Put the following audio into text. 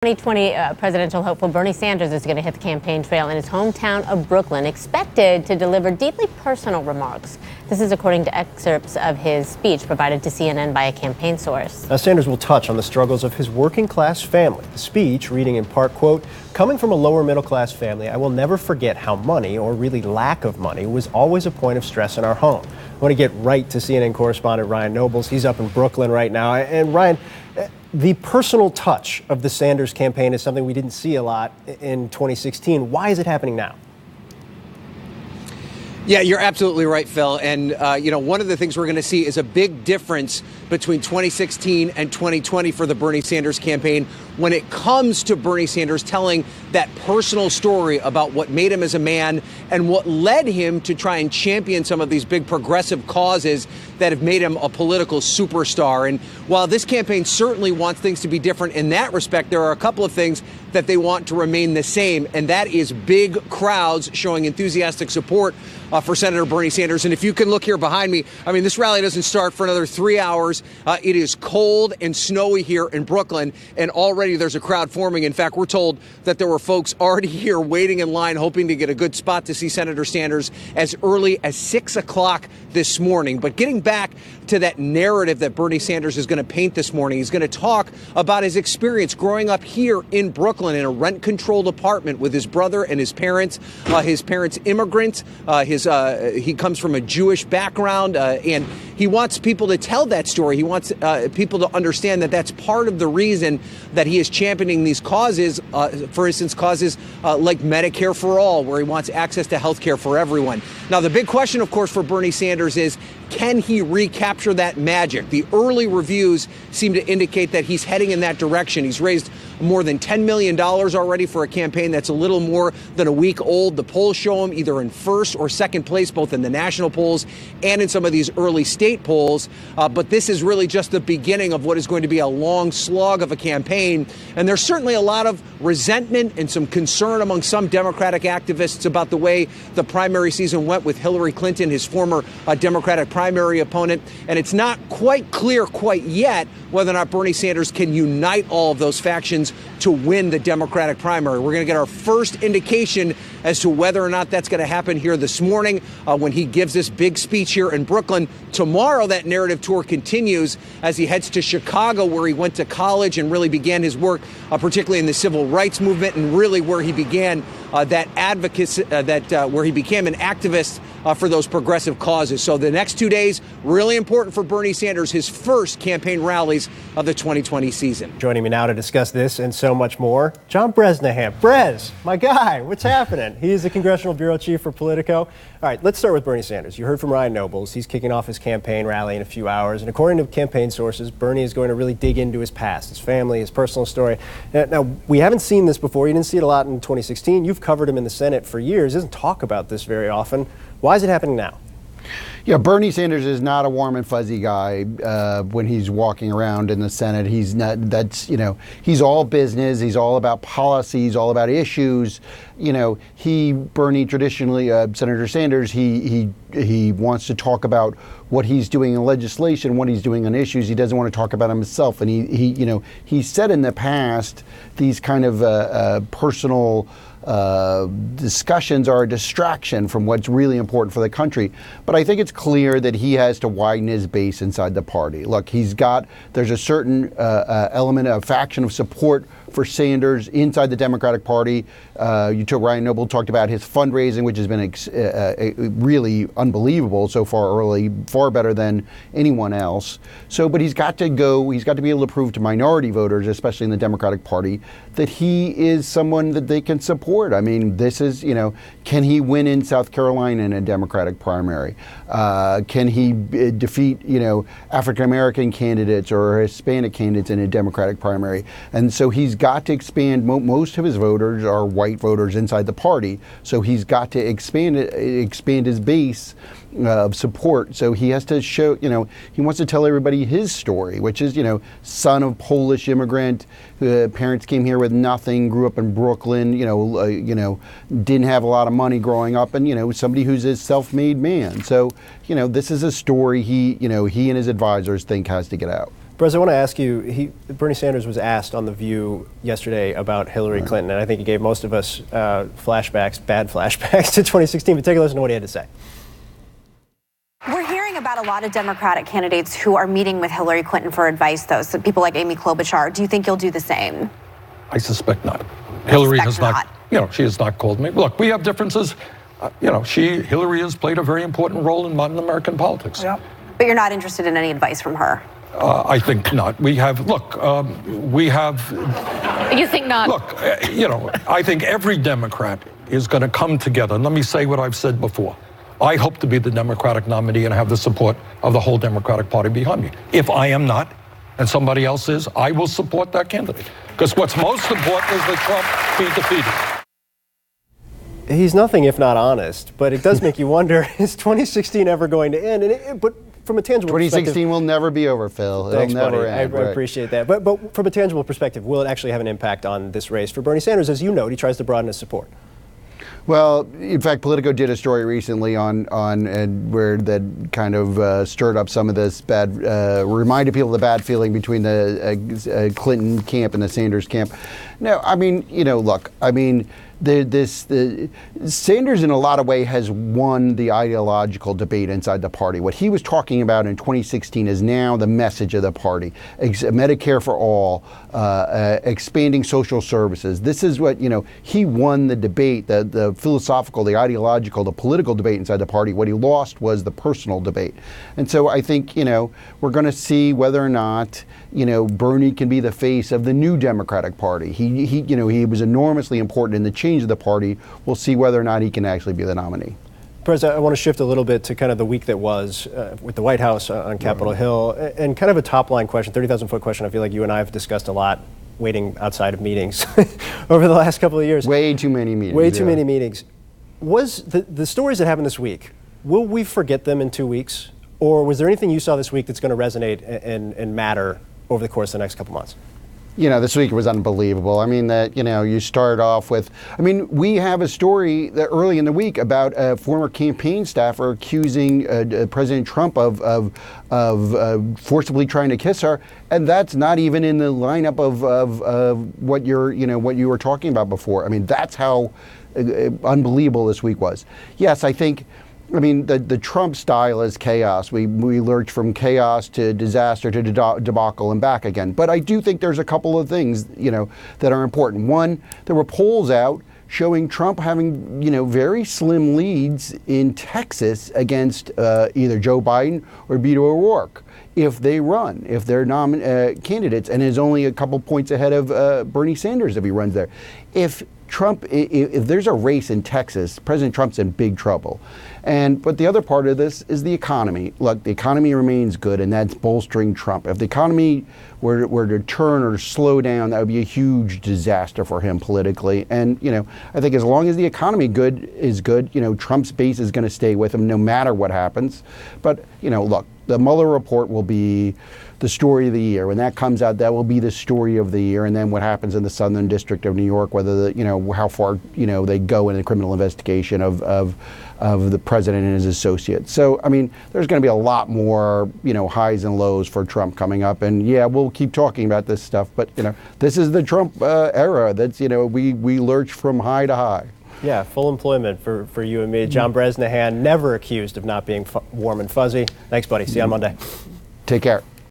2020 presidential hopeful Bernie Sanders is going to hit the campaign trail in his hometown of Brooklyn, expected to deliver deeply personal remarks. This is according to excerpts of his speech provided to CNN by a campaign source. Now, Sanders will touch on the struggles of his working class family. The speech, reading in part, quote, "Coming from a lower middle class family, I will never forget how money, or really lack of money, was always a point of stress in our home." I want to get right to CNN correspondent Ryan Nobles. He's up in Brooklyn right now. And Ryan, the personal touch of the Sanders campaign is something we didn't see a lot in 2016. Why is it happening now? Yeah, you're absolutely right, Phil. And, one of the things we're going to see is a big difference between 2016 and 2020 for the Bernie Sanders campaign when it comes to Bernie Sanders telling that personal story about what made him as a man and what led him to try and champion some of these big progressive causes that have made him a political superstar. And while this campaign certainly wants things to be different in that respect, there are a couple of things that they want to remain the same, and that is big crowds showing enthusiastic support for Senator Bernie Sanders. And if you can look here behind me, I mean, this rally doesn't start for another 3 hours. It is cold and snowy here in Brooklyn, and already there's a crowd forming. In fact, we're told that there were folks already here waiting in line, hoping to get a good spot to see Senator Sanders as early as 6 o'clock this morning. But getting back to that narrative that Bernie Sanders is going to paint this morning, he's going to talk about his experience growing up here in Brooklyn in a rent-controlled apartment with his brother and his parents. His parents immigrants. He comes from a Jewish background, and he wants people to tell that story. He wants people to understand that that's part of the reason that he is championing these causes, for instance, causes like Medicare for All, where he wants access to health care for everyone. Now, the big question, of course, for Bernie Sanders is, can he recapture that magic? The early reviews seem to indicate that he's heading in that direction. He's raised more than $10 million already for a campaign that's a little more than a week old. The polls show him either in first or second place, both in the national polls and in some of these early state polls. But this is really just the beginning of what is going to be a long slog of a campaign. And there's certainly a lot of resentment and some concern among some Democratic activists about the way the primary season went with Hillary Clinton, his former Democratic primary opponent. And it's not quite clear quite yet whether or not Bernie Sanders can unite all of those factions to win the Democratic primary. We're going to get our first indication as to whether or not that's going to happen here this morning when he gives this big speech here in Brooklyn. Tomorrow, that narrative tour continues as he heads to Chicago, where he went to college and really began his work, particularly in the civil rights movement, and really where he began that advocacy, where he became an activist for those progressive causes. So the next 2 days, really important for Bernie Sanders, his first campaign rallies of the 2020 season. Joining me now to discuss this and so much more, John Bresnahan. Brez, my guy, what's happening? He is the Congressional Bureau Chief for Politico. All right, let's start with Bernie Sanders. You heard from Ryan Nobles. He's kicking off his campaign rally in a few hours. And according to campaign sources, Bernie is going to really dig into his past, his family, his personal story. Now, we haven't seen this before. You didn't see it a lot in 2016. You've covered him in the Senate for years. He doesn't talk about this very often. Why is it happening now? Yeah, Bernie Sanders is not a warm and fuzzy guy when he's walking around in the Senate. He's not. He's all business. He's all about policy. He's all about issues. Bernie traditionally, Senator Sanders, he wants to talk about what he's doing in legislation, what he's doing on issues. He doesn't want to talk about himself. And he said in the past these kind of personal discussions are a distraction from what's really important for the country. But I think it's clear that he has to widen his base inside the party. Look, there's a certain element, a faction of support for Sanders inside the Democratic Party. Ryan Noble talked about his fundraising, which has been really unbelievable so far early, far better than anyone else. But he's got to be able to prove to minority voters, especially in the Democratic Party, that he is someone that they can support. I mean, this is, can he win in South Carolina in a Democratic primary? Can he defeat, African-American candidates or Hispanic candidates in a Democratic primary? And so he's got to expand. Most of his voters are white voters inside the party, so he's got to expand his base of support. So he has to show, he wants to tell everybody his story, which is, son of Polish immigrant, parents came here with nothing, grew up in Brooklyn, didn't have a lot of money growing up, and somebody who's a self-made man. So this is a story he and his advisors think has to get out. Brez, I want to ask you, Bernie Sanders was asked on The View yesterday about Hillary Clinton, and I think he gave most of us bad flashbacks to 2016, but take a listen to what he had to say. We're hearing about a lot of Democratic candidates who are meeting with Hillary Clinton for advice, though, so people like Amy Klobuchar. Do you think you'll do the same? I suspect not. Hillary has not, she has not called me. Look, we have differences. Hillary has played a very important role in modern American politics. Yep. But you're not interested in any advice from her? I think not. You think not? Look, I think every Democrat is going to come together. And let me say what I've said before. I hope to be the Democratic nominee and have the support of the whole Democratic Party behind me. If I am not, and somebody else is, I will support that candidate. Because what's most important is that Trump be defeated. He's nothing if not honest, but it does make you wonder, is 2016 ever going to end? But from a tangible 2016 perspective, will never be over, Phil. Thanks, It'll never buddy. end. I appreciate that. But from a tangible perspective, will it actually have an impact on this race? For Bernie Sanders, as you note, he tries to broaden his support. Well, in fact, Politico did a story recently on where that kind of stirred up some of this reminded people of the bad feeling between the Clinton camp and the Sanders camp. No, I mean, look, I mean, Sanders in a lot of ways has won the ideological debate inside the party. What he was talking about in 2016 is now the message of the party. Medicare for all, expanding social services. This is what, he won the debate, the philosophical, the ideological, the political debate inside the party. What he lost was the personal debate. And so I think, we're going to see whether or not, Bernie can be the face of the new Democratic Party. He was enormously important in the change of the party. We'll see whether or not he can actually be the nominee. President, I want to shift a little bit to kind of the week that was with the White House on Capitol Hill, and kind of a top-line question, 30,000-foot question. I feel like you and I have discussed a lot waiting outside of meetings over the last couple of years. Way too many meetings. Way too many meetings. Was the stories that happened this week, will we forget them in 2 weeks? Or was there anything you saw this week that's going to resonate and matter over the course of the next couple months? This week was unbelievable. I mean, you start off with, we have a story that early in the week about a former campaign staffer accusing President Trump of forcibly trying to kiss her, and that's not even in the lineup of what what you were talking about before. I mean, that's how unbelievable this week was. Yes, I think. The Trump style is chaos. We lurch from chaos to disaster to debacle and back again. But I do think there's a couple of things, that are important. One, there were polls out showing Trump having, very slim leads in Texas against either Joe Biden or Beto O'Rourke if they run, if they're candidates, and is only a couple points ahead of Bernie Sanders if he runs there. If there's a race in Texas, President Trump's in big trouble. But the other part of this is the economy. Look, the economy remains good, and that's bolstering Trump. If the economy were to turn or slow down, that would be a huge disaster for him politically. And, I think as long as the economy is good, Trump's base is going to stay with him no matter what happens. But, look, the Mueller report will be the story of the year. When that comes out, that will be the story of the year. And then what happens in the Southern District of New York, whether how far they go in the criminal investigation of the president and his associates. So there's going to be a lot more highs and lows for Trump coming up. And yeah, we'll keep talking about this stuff. But this is the Trump era. That's we lurch from high to high. Yeah, full employment for you and me. John Bresnahan, never accused of not being warm and fuzzy. Thanks, buddy. See you on Monday. Take care.